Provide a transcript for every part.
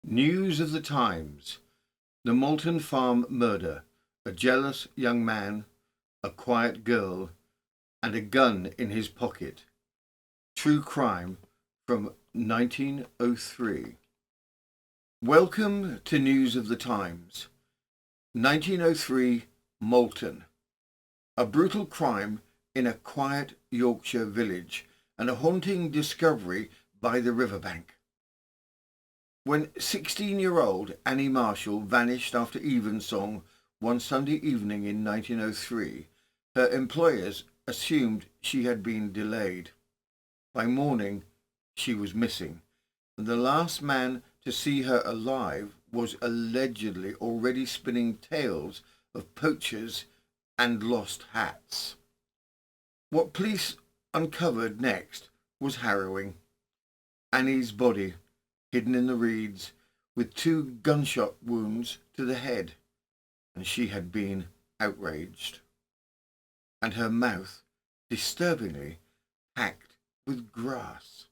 News of the times. The Malton Farm murder. A jealous young man, a quiet girl, and a gun in his pocket. True crime from 1903. Welcome to News of the Times. 1903, Malton. A brutal crime in a quiet Yorkshire village and a haunting discovery by the Riverbank. When 16-year-old Annie Marshall vanished after evensong one Sunday evening in 1903, her employers assumed she had been delayed. By morning, she was missing, and the last man to see her alive was allegedly already spinning tales of poachers and lost hats. What police uncovered next was harrowing. Annie's body, hidden in the reeds, with 2 gunshot wounds to the head, and she had been outraged. And her mouth, disturbingly, packed with grass.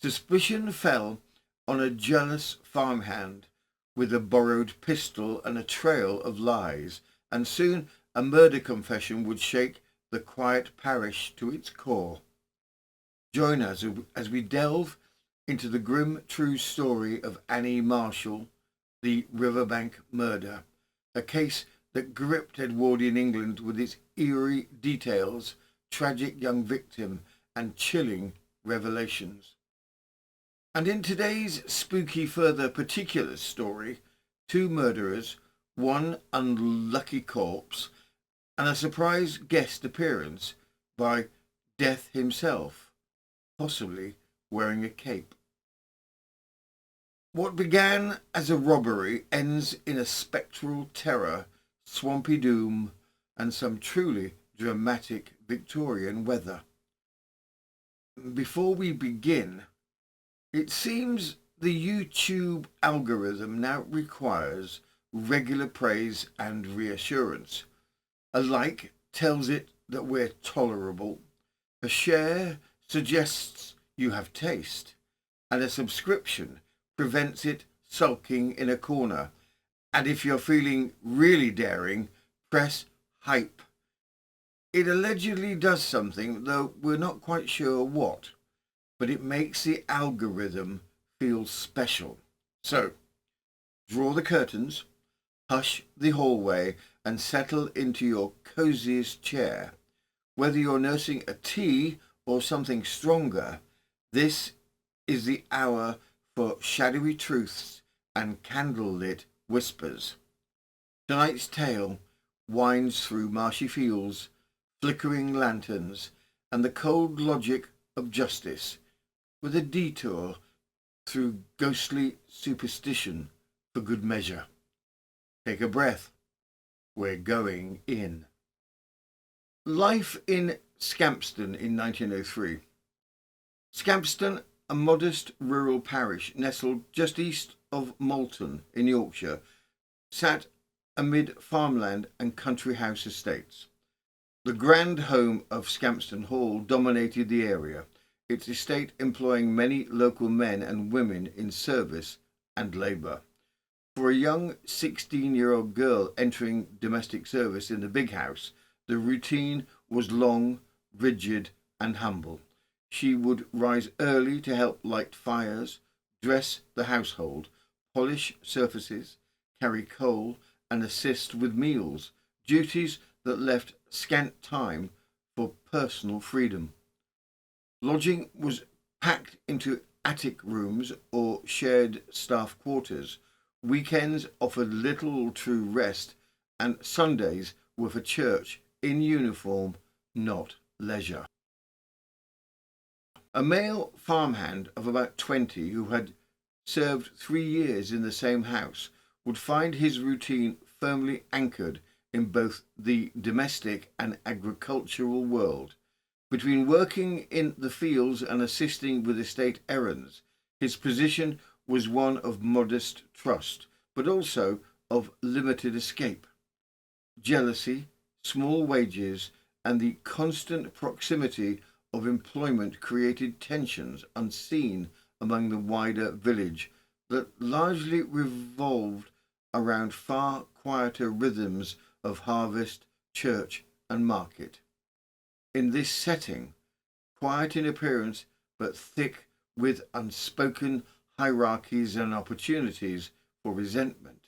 Suspicion fell on a jealous farmhand with a borrowed pistol and a trail of lies, and soon a murder confession would shake the quiet parish to its core. Join us as we delve into the grim true story of Annie Marshall, the Riverbank murder, a case that gripped Edwardian England with its eerie details, tragic young victim, and chilling revelations. And in today's spooky further particulars story, 2 murderers, 1 unlucky corpse, and a surprise guest appearance by Death himself, possibly wearing a cape. What began as a robbery ends in a spectral terror, swampy doom, and some truly dramatic Victorian weather. Before we begin, it seems the YouTube algorithm now requires regular praise and reassurance. A like tells it that we're tolerable, a share suggests you have taste, and a subscription prevents it sulking in a corner. And if you're feeling really daring, press hype. It allegedly does something, though we're not quite sure what, but it makes the algorithm feel special. So, draw the curtains, hush the hallway, and settle into your coziest chair. Whether you're nursing a tea or something stronger, this is the hour for shadowy truths and candlelit whispers. Tonight's tale winds through marshy fields, flickering lanterns, and the cold logic of justice, with a detour through ghostly superstition for good measure. Take a breath. We're going in. Life in Scampston in 1903. Scampston, a modest rural parish nestled just east of Malton in Yorkshire, sat amid farmland and country house estates. The grand home of Scampston Hall dominated the area, its estate employing many local men and women in service and labour. For a young 16-year-old girl entering domestic service in the big house, the routine was long, rigid and humble. She would rise early to help light fires, dress the household, polish surfaces, carry coal, and assist with meals, duties that left scant time for personal freedom. Lodging was packed into attic rooms or shared staff quarters. Weekends offered little true rest, and Sundays were for church in uniform, not leisure. A male farmhand of about 20 who had served 3 years in the same house would find his routine firmly anchored in both the domestic and agricultural world. Between working in the fields and assisting with estate errands, his position was one of modest trust, but also of limited escape. Jealousy, small wages, and the constant proximity of employment created tensions unseen among the wider village, that largely revolved around far quieter rhythms of harvest, church, and market. In this setting, quiet in appearance but thick with unspoken hierarchies and opportunities for resentment,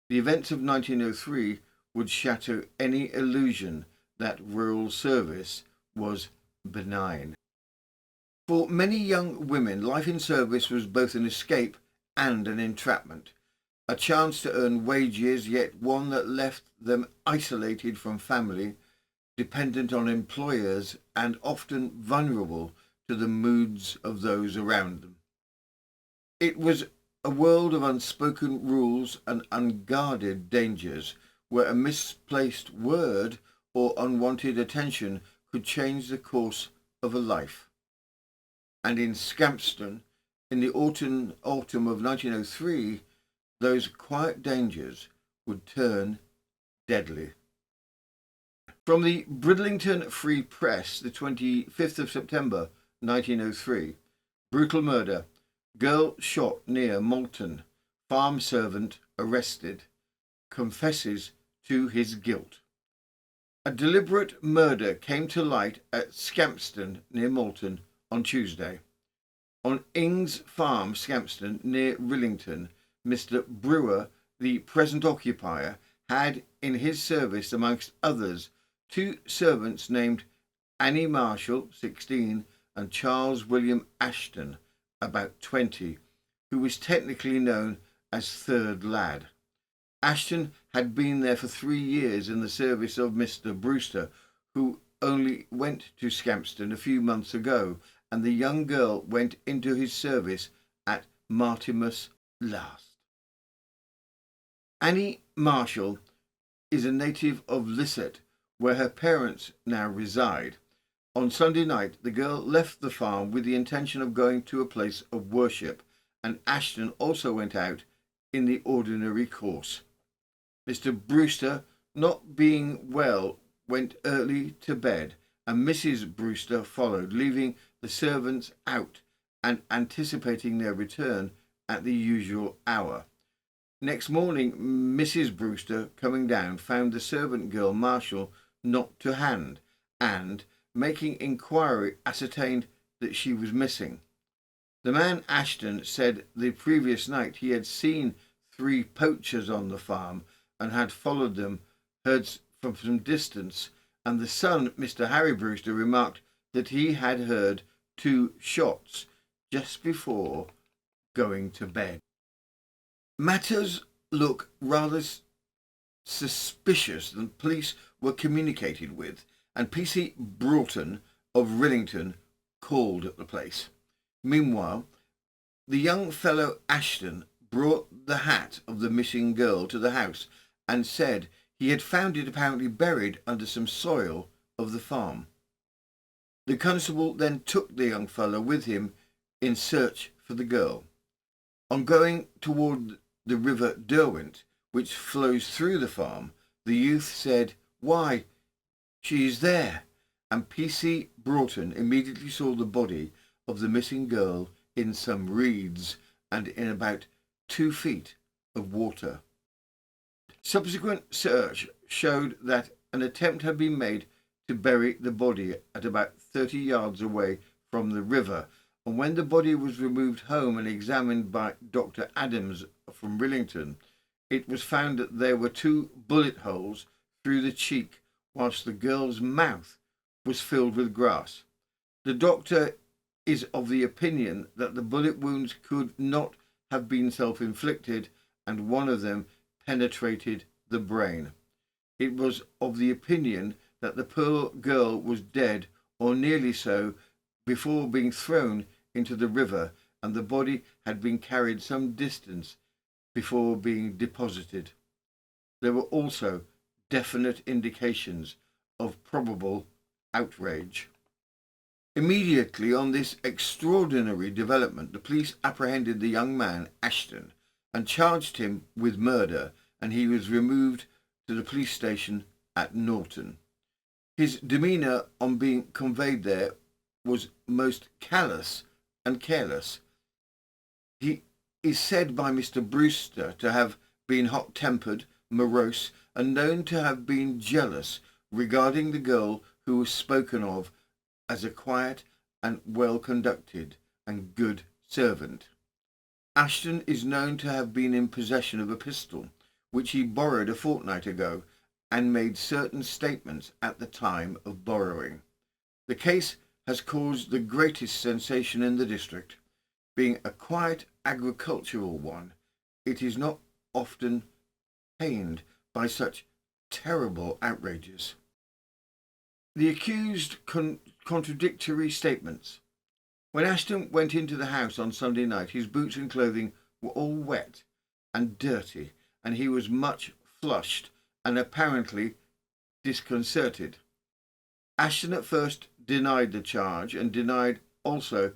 the events of 1903 would shatter any illusion that rural service was benign. For many young women, life in service was both an escape and an entrapment, a chance to earn wages, yet one that left them isolated from family, dependent on employers, and often vulnerable to the moods of those around them. It was a world of unspoken rules and unguarded dangers, where a misplaced word or unwanted attention could change the course of a life. And in Scampston, in the autumn of 1903, those quiet dangers would turn deadly. From the Bridlington Free Press, the 25th of September 1903, brutal murder, girl shot near Malton, farm servant arrested, confesses to his guilt. A deliberate murder came to light at Scampston near Malton on Tuesday. On Ings Farm, Scampston, near Rillington, Mr. Brewer, the present occupier, had in his service, amongst others, two servants named Annie Marshall, 16, and Charles William Ashton, about 20, who was technically known as Third Lad. Ashton had been there for 3 years in the service of Mr. Brewster, who only went to Scampston a few months ago, and the young girl went into his service at Martimas last. Annie Marshall is a native of Lisset, where her parents now reside. On Sunday night, the girl left the farm with the intention of going to a place of worship, and Ashton also went out in the ordinary course. Mr. Brewster, not being well, went early to bed, and Mrs. Brewster followed, leaving the servants out and anticipating their return at the usual hour. Next morning, Mrs. Brewster, coming down, found the servant girl Marshall not to hand, and, making inquiry, ascertained that she was missing. The man Ashton said the previous night he had seen 3 poachers on the farm and had followed them, heard from some distance, and the son, Mr. Harry Brewster, remarked that he had heard 2 shots just before going to bed. Matters look rather suspicious than police were communicated with, and PC Broughton of Rillington called at the place. Meanwhile, the young fellow Ashton brought the hat of the missing girl to the house and said he had found it apparently buried under some soil of the farm. The constable then took the young fellow with him in search for the girl. On going toward the River Derwent, which flows through the farm, the youth said, "Why, she is there," and PC Broughton immediately saw the body of the missing girl in some reeds and in about 2 feet of water. Subsequent search showed that an attempt had been made to bury the body at about 30 yards away from the river, and when the body was removed home and examined by Dr. Adams from Rillington, it was found that there were 2 bullet holes through the cheek, whilst the girl's mouth was filled with grass. The doctor is of the opinion that the bullet wounds could not have been self-inflicted, and one of them penetrated the brain. It was of the opinion that the poor girl was dead, or nearly so, before being thrown into the river, and the body had been carried some distance before being deposited. There were also definite indications of probable outrage. Immediately on this extraordinary development, the police apprehended the young man Ashton and charged him with murder, and he was removed to the police station at Norton. His demeanour on being conveyed there was most callous and careless. He is said by Mr. Brewster to have been hot-tempered, morose, and known to have been jealous regarding the girl who was spoken of as a quiet and well-conducted and good servant. Ashton is known to have been in possession of a pistol, which he borrowed a fortnight ago, and made certain statements at the time of borrowing. The case has caused the greatest sensation in the district. Being a quiet agricultural one, it is not often pained by such terrible outrages. The accused contradictory statements. When Ashton went into the house on Sunday night, his boots and clothing were all wet and dirty, and he was much flushed and apparently disconcerted. Ashton at first denied the charge and denied also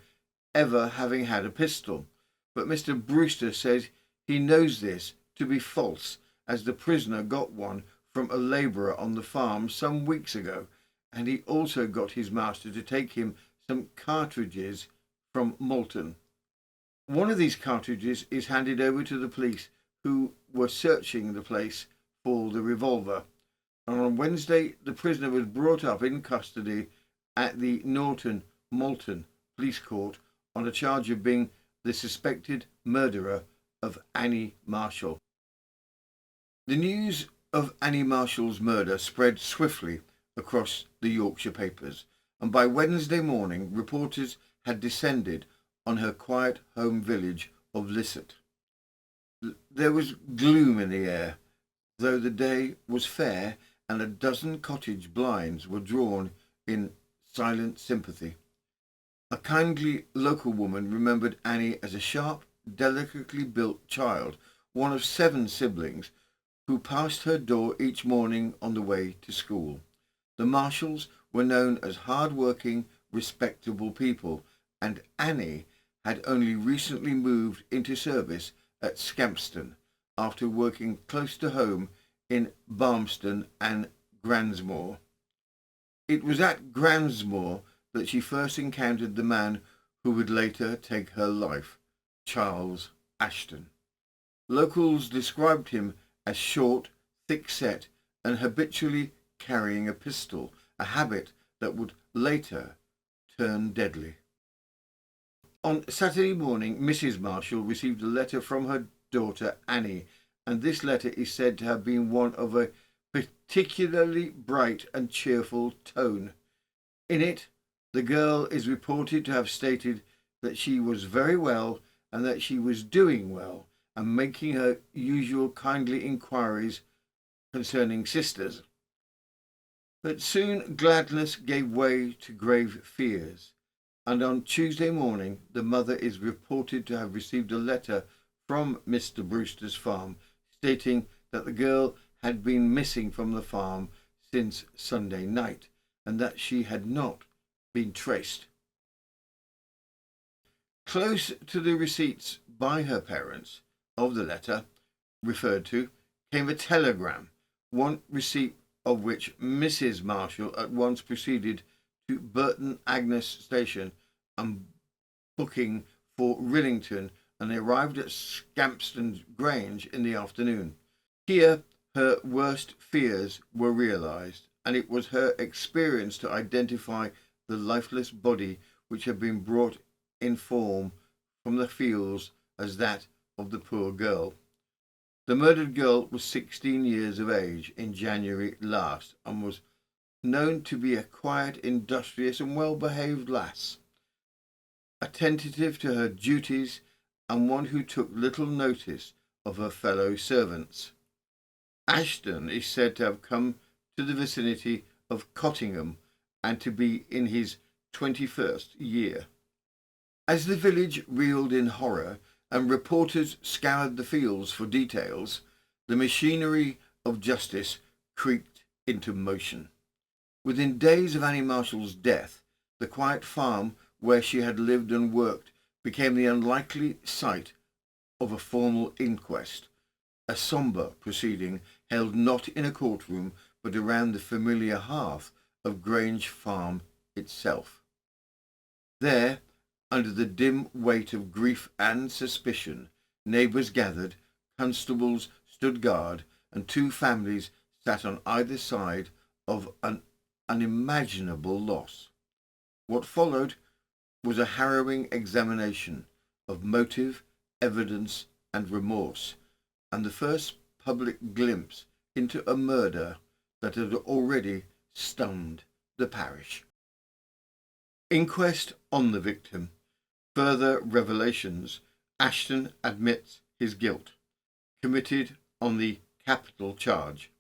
ever having had a pistol, but Mr. Brewster says he knows this to be false, as the prisoner got one from a labourer on the farm some weeks ago, and he also got his master to take him some cartridges from Malton. One of these cartridges is handed over to the police, who were searching the place for the revolver. And on Wednesday, the prisoner was brought up in custody at the Norton Malton Police Court on a charge of being the suspected murderer of Annie Marshall. The news of Annie Marshall's murder spread swiftly across the Yorkshire papers, and by Wednesday morning reporters had descended on her quiet home village of Lisset. There was gloom in the air, though the day was fair, and a dozen cottage blinds were drawn in silent sympathy. A kindly local woman remembered Annie as a sharp, delicately built child, one of 7 siblings, who passed her door each morning on the way to school. The Marshalls were known as hard-working, respectable people, and Annie had only recently moved into service at Scampston after working close to home in Barmston and Gransmore. It was at Gransmore that she first encountered the man who would later take her life, Charles Ashton. Locals described him as short, thick-set, and habitually carrying a pistol, a habit that would later turn deadly. On Saturday morning, Mrs. Marshall received a letter from her daughter Annie, and this letter is said to have been one of a particularly bright and cheerful tone. In it, the girl is reported to have stated that she was very well and that she was doing well, and making her usual kindly inquiries concerning sisters. But soon gladness gave way to grave fears, and on Tuesday morning the mother is reported to have received a letter from Mr. Brewster's farm stating that the girl had been missing from the farm since Sunday night, and that she had not been traced. Close to the receipts by her parents of the letter referred to came a telegram, one receipt of which Mrs. Marshall at once proceeded to Burton Agnes Station and booking for Rillington, and arrived at Scampston Grange in the afternoon. Here her worst fears were realised, and it was her experience to identify the lifeless body which had been brought in form from the fields as that of the poor girl. The murdered girl was 16 years of age in January last, and was known to be a quiet, industrious and well-behaved lass, attentive to her duties, and one who took little notice of her fellow servants. Ashton is said to have come to the vicinity of Cottingham and to be in his 21st year. As the village reeled in horror and reporters scoured the fields for details, the machinery of justice creaked into motion. Within days of Annie Marshall's death, the quiet farm where she had lived and worked became the unlikely site of a formal inquest, a sombre proceeding held not in a courtroom but around the familiar hearth of Grange Farm itself. There, under the dim weight of grief and suspicion, Neighbours gathered, constables stood guard, and two families sat on either side of an unimaginable loss. What followed was a harrowing examination of motive, evidence, and remorse, and the first public glimpse into a murder that had already stunned the parish. Inquest on the victim. Further revelations. Ashton admits his guilt. Committed on the capital charge.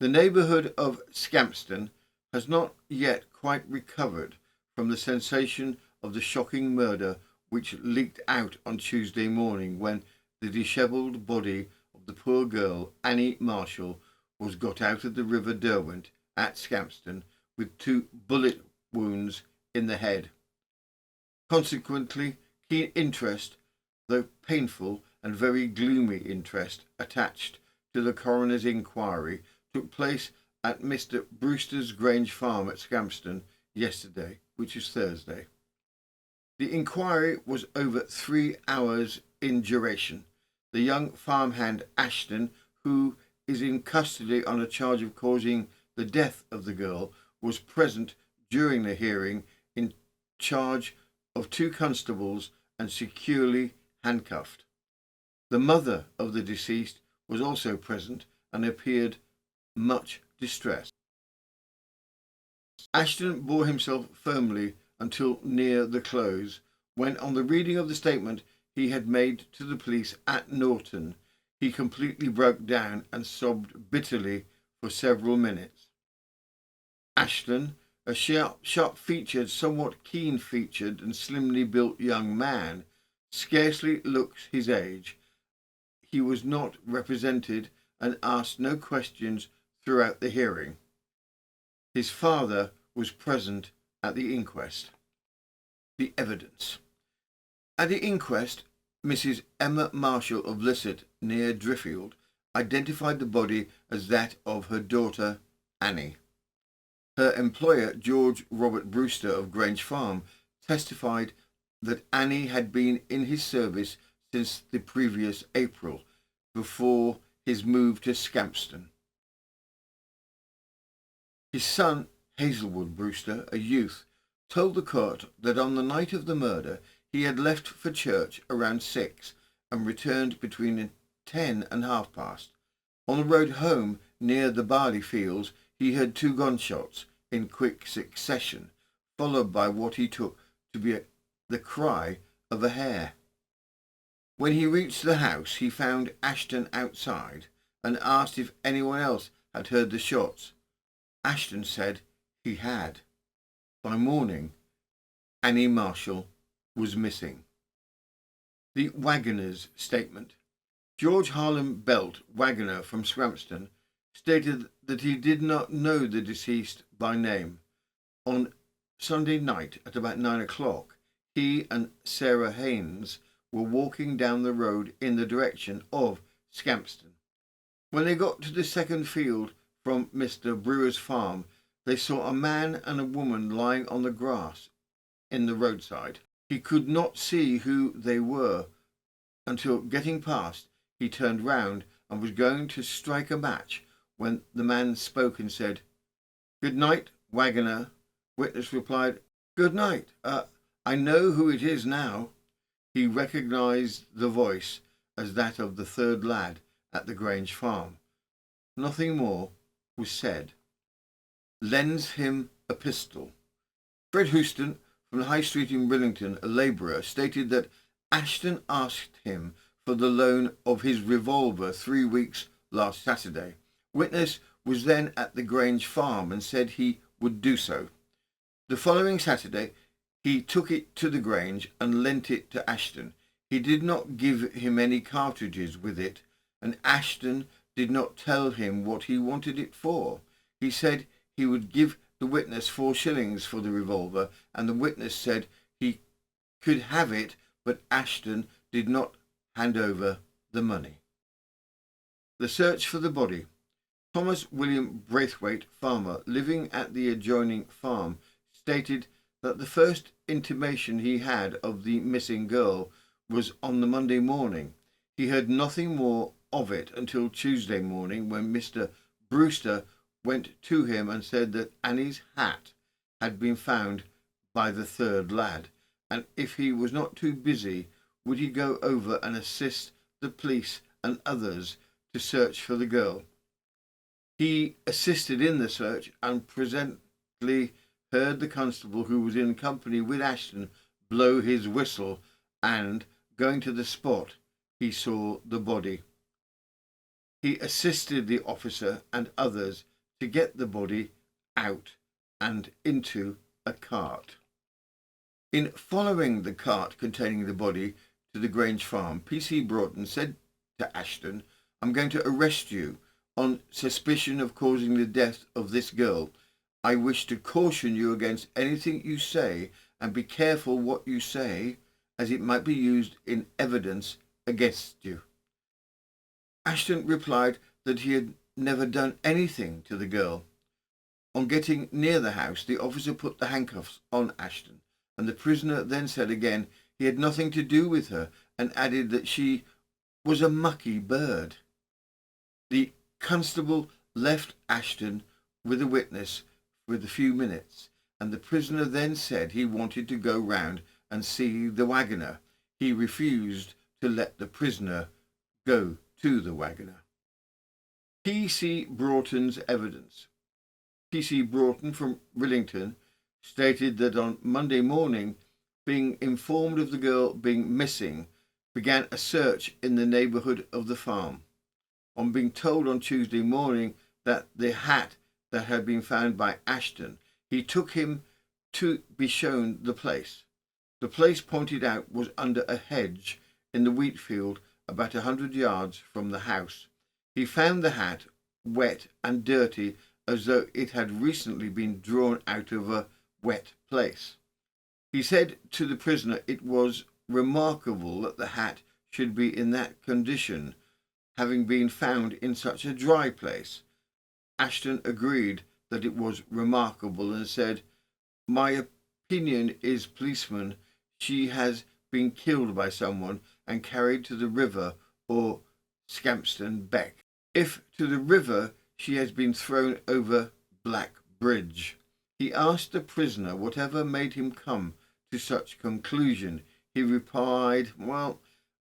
The neighbourhood of Scampston has not yet quite recovered from the sensation of the shocking murder which leaked out on Tuesday morning, when the dishevelled body of the poor girl Annie Marshall was got out of the River Derwent at Scampston with 2 bullet wounds in the head. Consequently, keen interest, though painful and very gloomy interest, attached to the coroner's inquiry took place at Mr. Brewster's Grange farm at Scampston yesterday, which is Thursday. The inquiry was over 3 hours in duration. The young farmhand Ashton, who is in custody on a charge of causing the death of the girl, was present during the hearing in charge of 2 constables and securely handcuffed. The mother of the deceased was also present and appeared much distressed. Ashton bore himself firmly until near the close, when, on the reading of the statement he had made to the police at Norton, he completely broke down and sobbed bitterly for several minutes. Ashton, a sharp-featured, somewhat keen-featured and slimly built young man, scarcely looks his age. He was not represented and asked no questions throughout the hearing. His father was present at the inquest. The evidence. At the inquest, Mrs. Emma Marshall of Lisset, near Driffield, identified the body as that of her daughter Annie. Her employer, George Robert Brewster of Grange Farm, testified that Annie had been in his service since the previous April, before his move to Scampston. His son, Hazelwood Brewster, a youth, told the court that on the night of the murder he had left for church around 6 and returned between 10 and 30. On the road home near the barley fields he heard 2 gunshots in quick succession, followed by what he took to be the cry of a hare. When he reached the house he found Ashton outside and asked if anyone else had heard the shots. Ashton said he had. By morning, Annie Marshall was missing. The waggoner's statement. George Harlan Belt, waggoner from Scampston, stated that he did not know the deceased by name. On Sunday night at about 9 o'clock, he and Sarah Haynes were walking down the road in the direction of Scampston. When they got to the second field from Mr. Brewer's farm, they saw a man and a woman lying on the grass in the roadside. He could not see who they were until, getting past, he turned round and was going to strike a match when the man spoke and said, "Good night, waggoner." Witness replied, "Good night. I know who it is now." He recognised the voice as that of the third lad at the Grange farm. Nothing more was said. Lends him a pistol. Fred Houston from the High Street in Rillington, a labourer, stated that Ashton asked him for the loan of his revolver 3 weeks last Saturday. Witness was then at the Grange farm and said he would do so. The following Saturday he took it to the Grange and lent it to Ashton. He did not give him any cartridges with it, and Ashton did not tell him what he wanted it for. He said he would give the witness 4 shillings for the revolver, and the witness said he could have it, but Ashton did not hand over the money. The search for the body. Thomas William Braithwaite, farmer, living at the adjoining farm, stated that the first intimation he had of the missing girl was on the Monday morning. He heard nothing more of it until Tuesday morning, when Mr. Brewster went to him and said that Annie's hat had been found by the third lad, and if he was not too busy, would he go over and assist the police and others to search for the girl. He assisted in the search and presently heard the constable, who was in company with Ashton, blow his whistle, and, going to the spot, he saw the body. He assisted the officer and others to get the body out and into a cart. In following the cart containing the body to the Grange farm, P.C. Broughton said to Ashton, "I'm going to arrest you on suspicion of causing the death of this girl. I wish to caution you against anything you say, and be careful what you say, as it might be used in evidence against you." Ashton replied that he had never done anything to the girl. On getting near the house, the officer put the handcuffs on Ashton, and the prisoner then said again he had nothing to do with her, and added that she was a mucky bird. The constable left Ashton with a witness for a few minutes, and the prisoner then said he wanted to go round and see the waggoner. He refused to let the prisoner go to the waggoner. P.C. Broughton's evidence. P.C. Broughton from Rillington stated that on Monday morning, being informed of the girl being missing, began a search in the neighbourhood of the farm. On being told on Tuesday morning that the hat that had been found by Ashton, he took him to be shown the place. The place pointed out was under a hedge in the wheat field about 100 yards from the house. He found the hat wet and dirty, as though it had recently been drawn out of a wet place. He said to the prisoner it was remarkable that the hat should be in that condition, having been found in such a dry place. Ashton agreed that it was remarkable and said, "My opinion is, policeman, she has been killed by someone and carried to the river or Scampston Beck. If to the river, she has been thrown over Black Bridge." He asked the prisoner whatever made him come to such conclusion. He replied, "Well,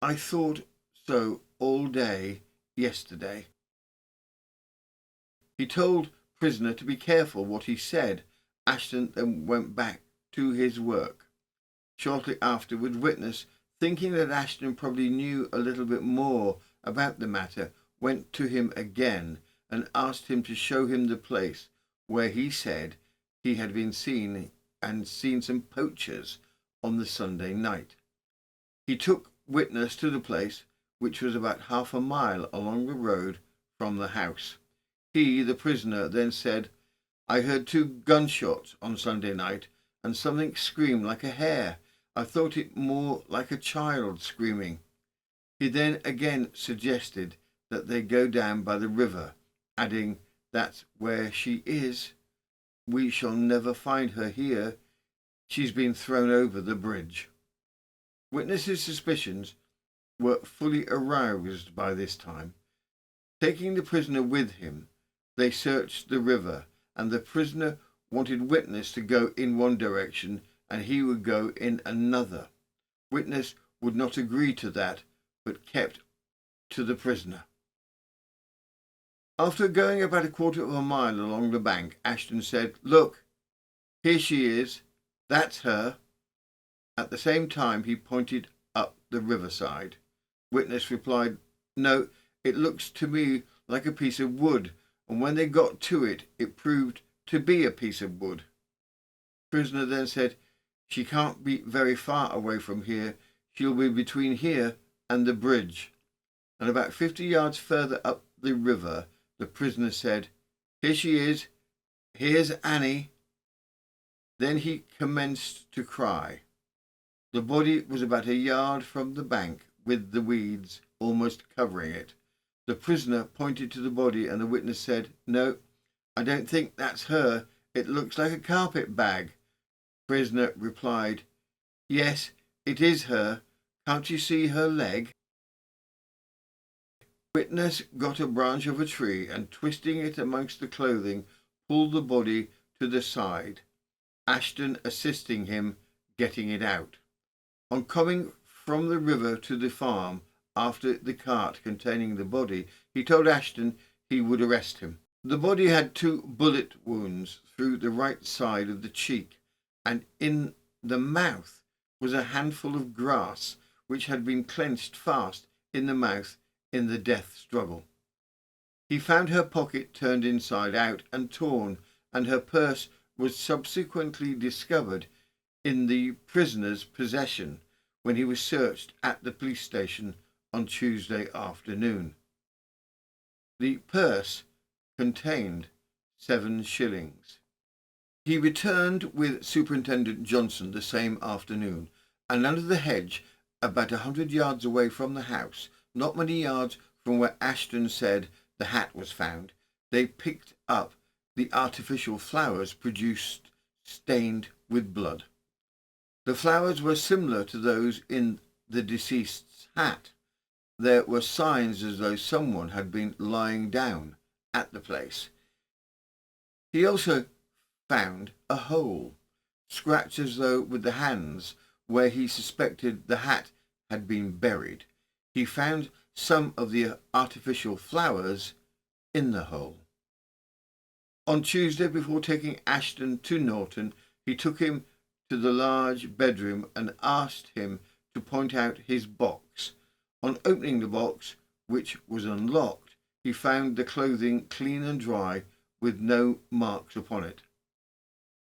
I thought so all day yesterday." He told prisoner to be careful what he said. Ashton then went back to his work. Shortly afterwards, witness, thinking that Ashton probably knew a little bit more about the matter, went to him again and asked him to show him the place where he said he had been seen some poachers on the Sunday night. He took witness to the place, which was about half a mile along the road from the house. He, the prisoner, then said, "I heard 2 gunshots on Sunday night and something screamed like a hare. I thought it more like a child screaming." He then again suggested that they go down by the river, adding, "That's where she is. We shall never find her here. She's been thrown over the bridge." Witness's suspicions were fully aroused by this time. Taking the prisoner with him, they searched the river, and the prisoner wanted witness to go in one direction and he would go in another. Witness would not agree to that, but kept to the prisoner. After going about a quarter of a mile along the bank, Ashton said, "Look, here she is. That's her." At the same time, he pointed up the riverside. Witness replied, "No, it looks to me like a piece of wood," and when they got to it, it proved to be a piece of wood. Prisoner then said, "She can't be very far away from here. She'll be between here and the bridge." And about 50 yards further up the river, the prisoner said, "Here she is. Here's Annie." Then he commenced to cry. The body was about a yard from the bank, with the weeds almost covering it. The prisoner pointed to the body, and the witness said, "No, I don't think that's her. It looks like a carpet bag." Prisoner replied, "Yes, it is her. Can't you see her leg?" Witness got a branch of a tree and, twisting it amongst the clothing, pulled the body to the side, Ashton assisting him getting it out. On coming from the river to the farm after the cart containing the body, he told Ashton he would arrest him. The body had 2 bullet wounds through the right side of the cheek, and in the mouth was a handful of grass which had been clenched fast in the mouth in the death struggle. He found her pocket turned inside out and torn, and her purse was subsequently discovered in the prisoner's possession when he was searched at the police station on Tuesday afternoon. The purse contained 7 shillings. He returned with Superintendent Johnson the same afternoon, and under the hedge, about 100 yards away from the house, not many yards from where Ashton said the hat was found, they picked up the artificial flowers produced stained with blood. The flowers were similar to those in the deceased's hat. There were signs as though someone had been lying down at the place. He also found a hole, scratched as though with the hands, where he suspected the hat had been buried. He found some of the artificial flowers in the hole. On Tuesday, before taking Ashton to Norton, he took him to the large bedroom and asked him to point out his box. On opening the box, which was unlocked, he found the clothing clean and dry, with no marks upon it.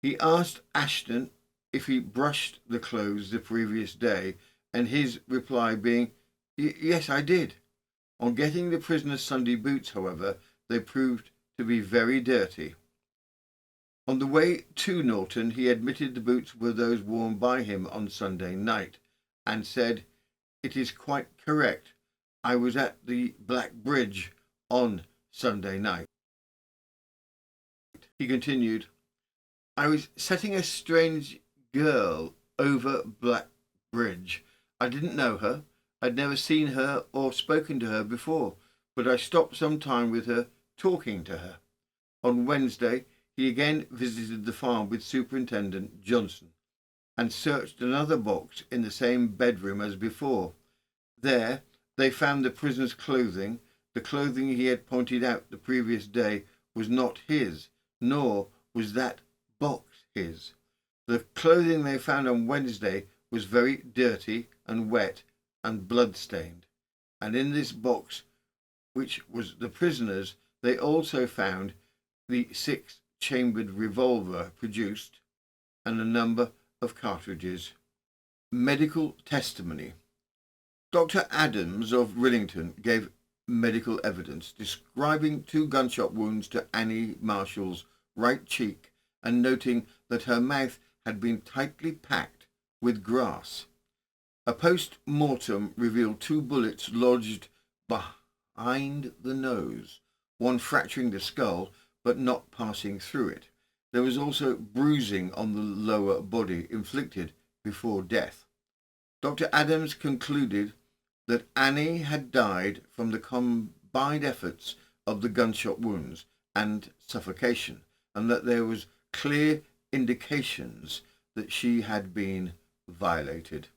He asked Ashton if he brushed the clothes the previous day, and his reply being, "Yes, I did." On getting the prisoner's Sunday boots, however, they proved to be very dirty. On the way to Norton, he admitted the boots were those worn by him on Sunday night, and said, "It is quite correct. I was at the Black Bridge on Sunday night." He continued, "I was setting a strange girl over Black Bridge. I didn't know her. I'd never seen her or spoken to her before, but I stopped some time with her, talking to her." On Wednesday, he again visited the farm with Superintendent Johnson and searched another box in the same bedroom as before. There they found the prisoner's clothing. The clothing he had pointed out the previous day was not his, nor was that box his. The clothing they found on Wednesday was very dirty and wet and blood-stained, and in this box, which was the prisoner's, they also found the 6-chambered revolver produced and a number of cartridges. Medical testimony. Dr. Adams of Rillington gave medical evidence describing 2 gunshot wounds to Annie Marshall's right cheek and noting that her mouth had been tightly packed with grass. A post-mortem revealed 2 bullets lodged behind the nose, one fracturing the skull but not passing through it. There was also bruising on the lower body inflicted before death. Dr. Adams concluded that Annie had died from the combined efforts of the gunshot wounds and suffocation, and that there was clear indications that she had been violated.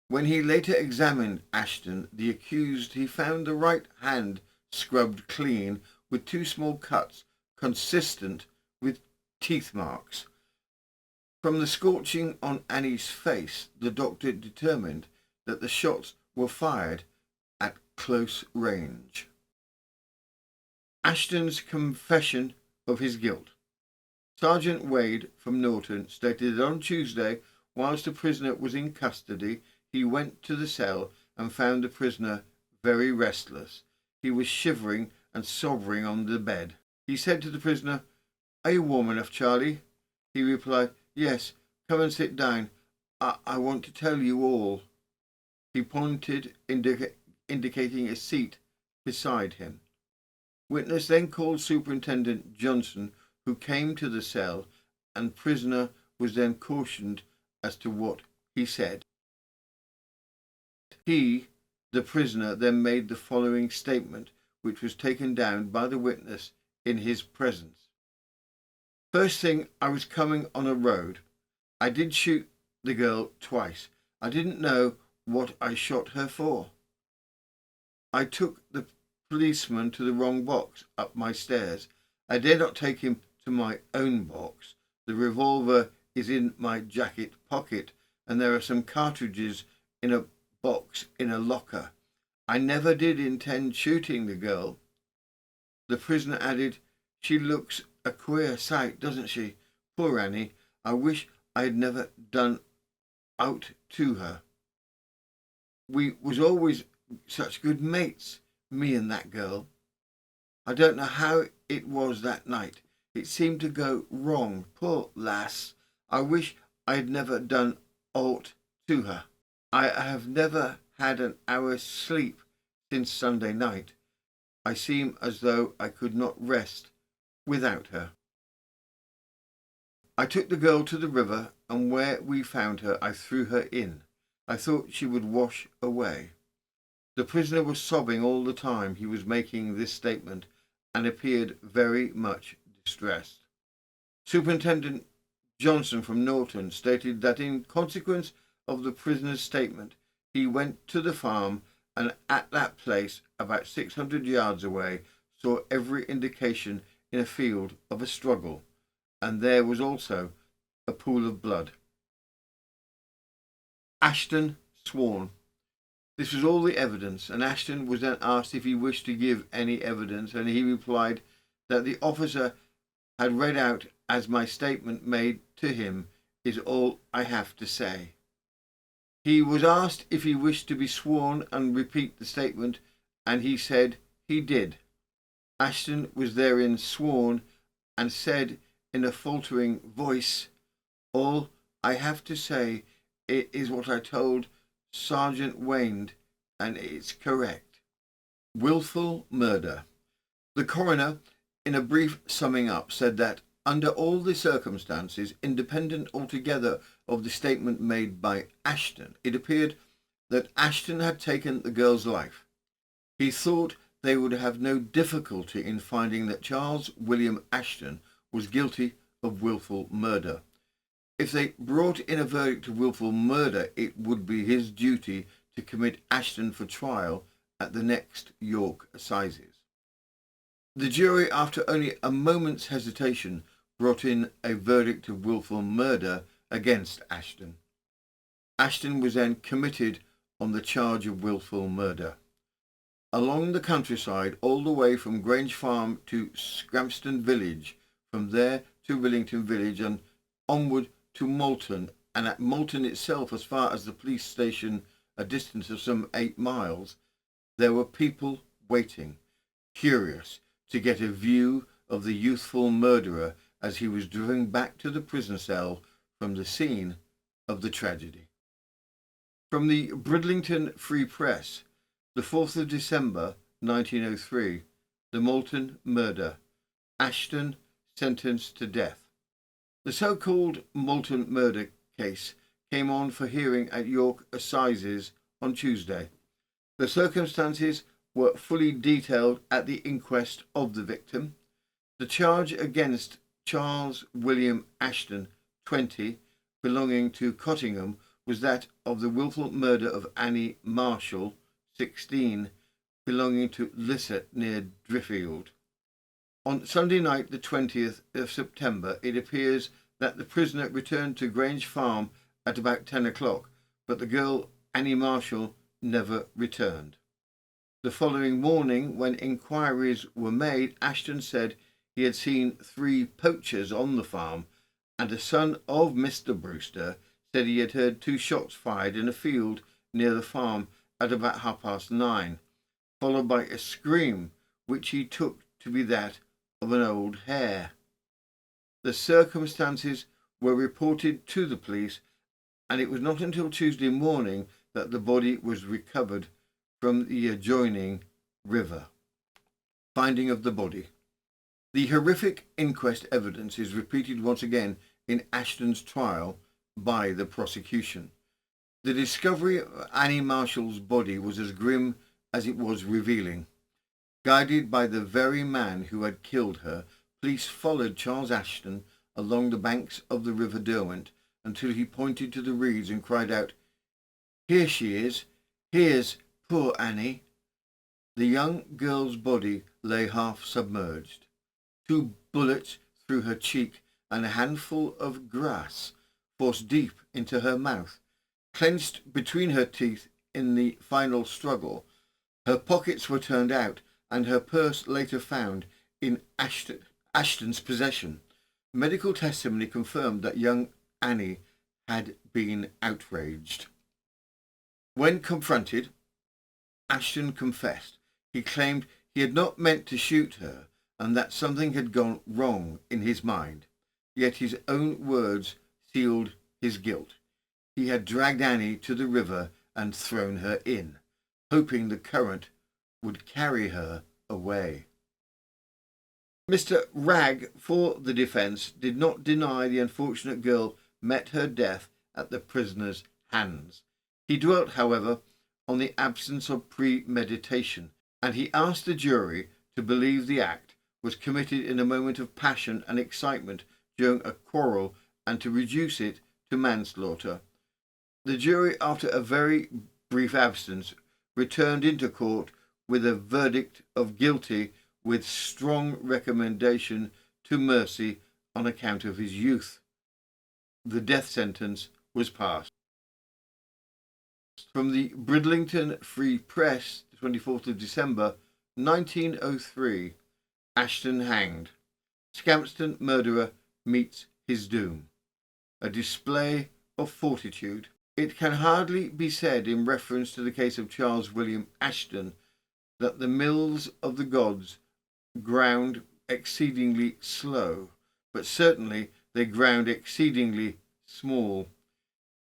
When he later examined Ashton, the accused, he found the right hand scrubbed clean with 2 small cuts consistent with teeth marks. From the scorching on Annie's face, the doctor determined that the shots were fired at close range. Ashton's confession of his guilt. Sergeant Wade from Norton stated that on Tuesday, whilst the prisoner was in custody, he went to the cell and found the prisoner very restless. He was shivering and sobbing on the bed. He said to the prisoner, "Are you warm enough, Charlie?" He replied, "Yes, come and sit down. I want to tell you all." He pointed, indicating a seat beside him. Witness then called Superintendent Johnson, who came to the cell, and prisoner was then cautioned as to what he said. He The prisoner then made the following statement, which was taken down by the witness in his presence. First thing, I was coming on a road. I did shoot the girl twice. I didn't know what I shot her for. I took the policeman to the wrong box up my stairs. I dare not take him to my own box. The revolver is in my jacket pocket, and there are some cartridges in a box in a locker. I never did intend shooting the girl. The prisoner added, she looks a queer sight, doesn't she? Poor Annie. I wish I had never done out to her. We was always such good mates, me and that girl. I don't know how it was that night. It seemed to go wrong. Poor lass. I wish I had never done aught to her. I have never had an hour's sleep since Sunday night. I seem as though I could not rest without her. I took the girl to the river, and where we found her, I threw her in. I thought she would wash away. The prisoner was sobbing all the time he was making this statement and appeared very much distressed. Superintendent Johnson from Norton stated that in consequence of the prisoner's statement, he went to the farm and at that place, about 600 yards away, saw every indication in a field of a struggle, and there was also a pool of blood. Ashton sworn. This was all the evidence, and Ashton was then asked if he wished to give any evidence, and he replied that the officer had read out as my statement made to him is all I have to say. He was asked if he wished to be sworn and repeat the statement, and he said he did. Ashton was therein sworn and said in a faltering voice, all I have to say is what I told Sergeant Wayne, and it's correct. Wilful murder. The coroner, in a brief summing up, said that under all the circumstances, independent altogether of the statement made by Ashton, it appeared that Ashton had taken the girl's life. He thought they would have no difficulty in finding that Charles William Ashton was guilty of wilful murder. If they brought in a verdict of wilful murder, it would be his duty to commit Ashton for trial at the next York Assizes. The jury, after only a moment's hesitation, brought in a verdict of wilful murder against Ashton. Ashton was then committed on the charge of wilful murder. Along the countryside, all the way from Grange Farm to Scampston village, from there to Rillington village and onward to Malton, and at Malton itself as far as the police station, a distance of some 8 miles, there were people waiting, curious to get a view of the youthful murderer as he was driven back to the prison cell from the scene of the tragedy. From the Bridlington Free Press, the 4th of December 1903, the Malton murder, Ashton sentenced to death. The so-called Malton murder case came on for hearing at York Assizes on Tuesday. The circumstances were fully detailed at the inquest of the victim. The charge against Charles William Ashton, 20, belonging to Cottingham, was that of the wilful murder of Annie Marshall, 16, belonging to Lisset near Driffield. On Sunday night, the 20th of September, it appears that the prisoner returned to Grange Farm at about 10 o'clock, but the girl, Annie Marshall, never returned. The following morning, when inquiries were made, Ashton said he had seen 3 poachers on the farm, and a son of Mr. Brewster said he had heard 2 shots fired in a field near the farm at about 9:30, followed by a scream which he took to be that of an old hare. The circumstances were reported to the police, and it was not until Tuesday morning that the body was recovered from the adjoining river. Finding of the body. The horrific inquest evidence is repeated once again in Ashton's trial by the prosecution. The discovery of Annie Marshall's body was as grim as it was revealing. Guided by the very man who had killed her, police followed Charles Ashton along the banks of the River Derwent until he pointed to the reeds and cried out, "Here she is! Here's poor Annie!" The young girl's body lay half submerged. 2 bullets through her cheek and a handful of grass forced deep into her mouth, clenched between her teeth in the final struggle. Her pockets were turned out and her purse later found in Ashton's possession. Medical testimony confirmed that young Annie had been outraged. When confronted, Ashton confessed. He claimed he had not meant to shoot her and that something had gone wrong in his mind. Yet his own words sealed his guilt. He had dragged Annie to the river and thrown her in, hoping the current would carry her away. Mr. Ragg, for the defence, did not deny the unfortunate girl met her death at the prisoner's hands. He dwelt, however, on the absence of premeditation, and he asked the jury to believe the act was committed in a moment of passion and excitement during a quarrel and to reduce it to manslaughter. The jury, after a very brief absence, returned into court with a verdict of guilty with strong recommendation to mercy on account of his youth. The death sentence was passed. From the Bridlington Free Press, 24th of December, 1903, Ashton hanged. Scampston murderer meets his doom. A display of fortitude. It can hardly be said in reference to the case of Charles William Ashton that the mills of the gods ground exceedingly slow, but certainly they ground exceedingly small.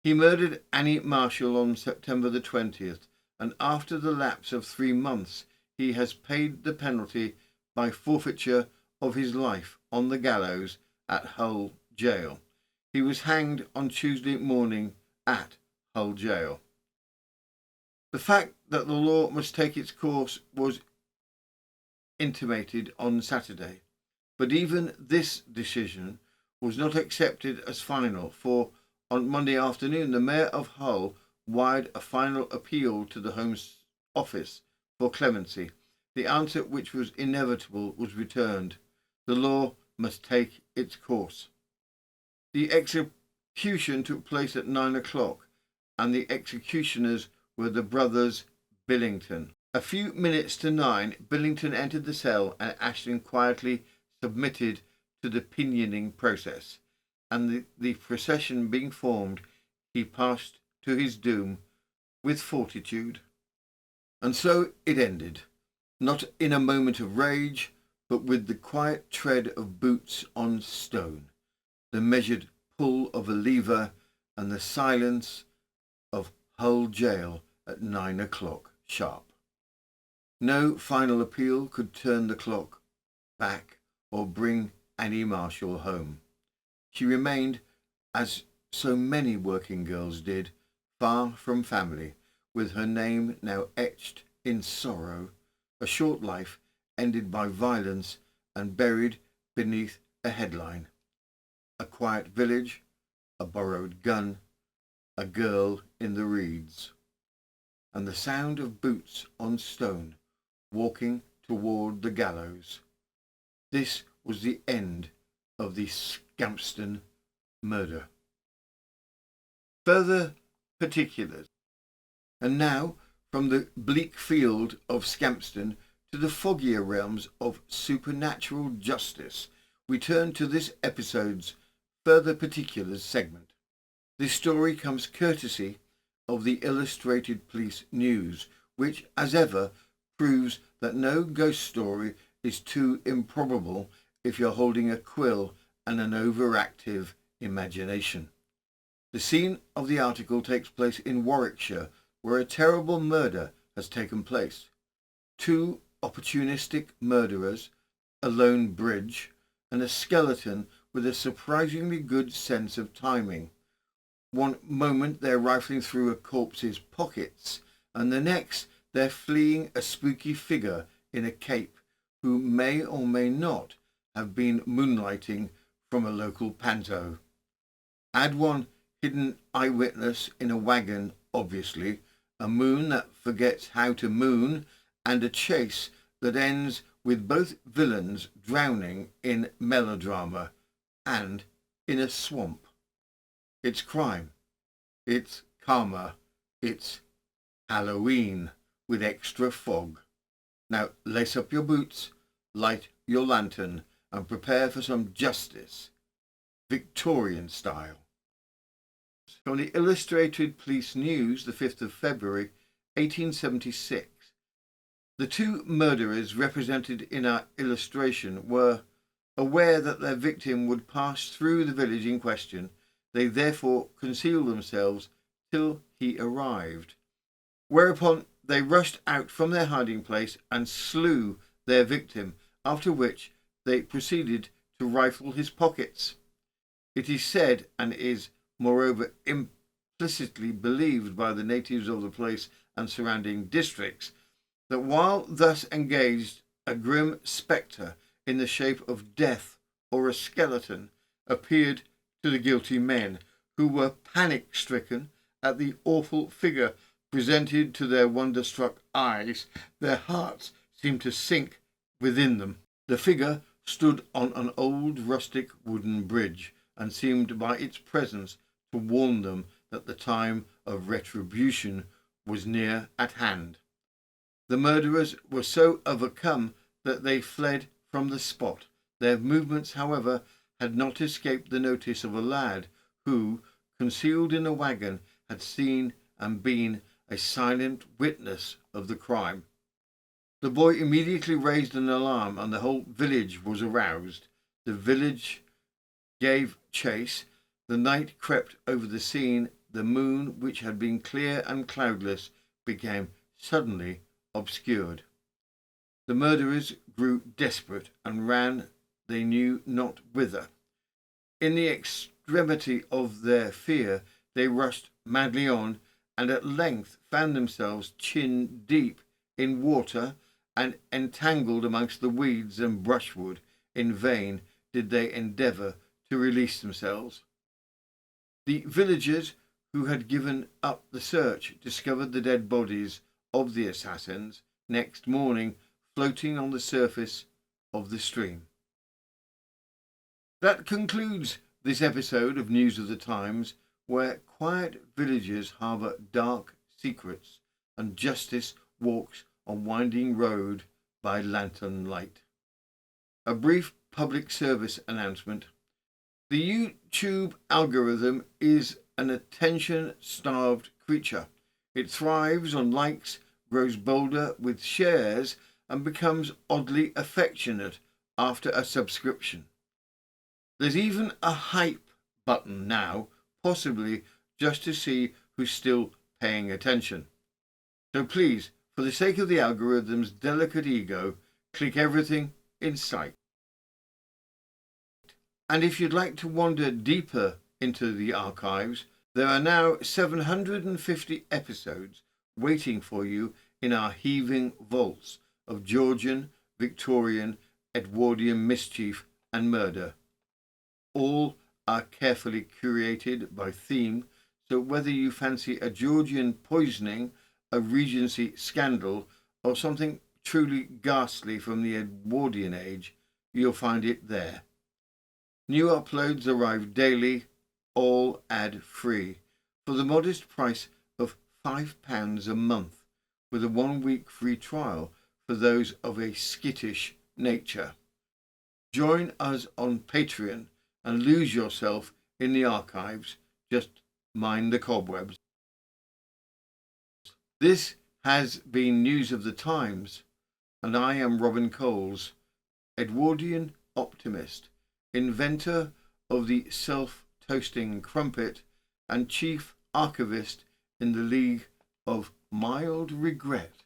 He murdered Annie Marshall on September the 20th, and after the lapse of 3 months he has paid the penalty by forfeiture of his life on the gallows at Hull Jail. He was hanged on Tuesday morning at Hull Jail. The fact that the law must take its course was intimated on Saturday, but even this decision was not accepted as final, for on Monday afternoon the Mayor of Hull wired a final appeal to the Home Office for clemency. The answer, which was inevitable, was returned. The law must take its course. The execution took place at 9 o'clock, and the executioners were the brothers Billington. A few minutes to 9, Billington entered the cell and Ashton quietly submitted to the pinioning process, and the procession being formed, he passed to his doom with fortitude. And so it ended, not in a moment of rage, but with the quiet tread of boots on stone, the measured pull of a lever, and the silence of Hull Jail at 9 o'clock sharp. No final appeal could turn the clock back or bring Annie Marshall home. She remained, as so many working girls did, far from family, with her name now etched in sorrow, a short life ended by violence and buried beneath a headline: a quiet village, a borrowed gun, a girl in the reeds, and the sound of boots on stone walking toward the gallows. This was the end of the Scampston murder. Further particulars. And now, from the bleak field of Scampston to the foggier realms of supernatural justice, we turn to this episode's further particulars segment. This story comes courtesy of the Illustrated Police News, which, as ever, proves that no ghost story is too improbable if you're holding a quill and an overactive imagination. The scene of the article takes place in Warwickshire, where a terrible murder has taken place. 2 opportunistic murderers, a lone bridge, and a skeleton with a surprisingly good sense of timing. One moment they're rifling through a corpse's pockets, and the next they're fleeing a spooky figure in a cape who may or may not have been moonlighting from a local panto. Add one hidden eyewitness in a wagon, obviously, a moon that forgets how to moon, and a chase that ends with both villains drowning in melodrama and in a swamp. It's crime. It's karma. It's Halloween with extra fog. Now lace up your boots, light your lantern, and prepare for some justice, Victorian style. From the Illustrated Police News, the 5th of February, 1876. The two murderers represented in our illustration were aware that their victim would pass through the village in question. They therefore concealed themselves till he arrived, whereupon they rushed out from their hiding place and slew their victim, after which they proceeded to rifle his pockets. It is said, and is moreover implicitly believed by the natives of the place and surrounding districts, that while thus engaged, a grim spectre in the shape of death or a skeleton appeared to the guilty men, who were panic-stricken at the awful figure presented to their wonder-struck eyes. Their hearts seemed to sink within them. The figure stood on an old rustic wooden bridge, and seemed by its presence to warn them that the time of retribution was near at hand. The murderers were so overcome that they fled from the spot. Their movements, however, had not escaped the notice of a lad who, concealed in a wagon, had seen and been a silent witness of the crime. The boy immediately raised an alarm, and the whole village was aroused. The village gave chase. The night crept over the scene. The moon, which had been clear and cloudless, became suddenly obscured. The murderers grew desperate and ran they knew not whither. In the extremity of their fear, they rushed madly on, and at length found themselves chin deep in water and entangled amongst the weeds and brushwood. In vain did they endeavour to release themselves. The villagers who had given up the search discovered the dead bodies of the assassins next morning floating on the surface of the stream. That concludes this episode of News of the Times, where quiet villagers harbour dark secrets and justice walks a winding road by lantern light. A brief public service announcement. The YouTube algorithm is an attention-starved creature. It thrives on likes, grows bolder with shares, and becomes oddly affectionate after a subscription. There's even a hype button now, possibly just to see who's still paying attention. So please, for the sake of the algorithm's delicate ego, click everything in sight. And if you'd like to wander deeper into the archives, there are now 750 episodes waiting for you in our heaving vaults of Georgian, Victorian, Edwardian mischief and murder. All are carefully curated by theme, so whether you fancy a Georgian poisoning, a Regency scandal, or something truly ghastly from the Edwardian age, you'll find it there. New uploads arrive daily, all ad-free, for the modest price of £5 a month, with a 1-week free trial for those of a skittish nature. Join us on Patreon and lose yourself in the archives. Just mind the cobwebs. This has been News of the Times, and I am Robin Coles, Edwardian optimist, inventor of the self-toasting crumpet and chief archivist in the League of Mild Regret.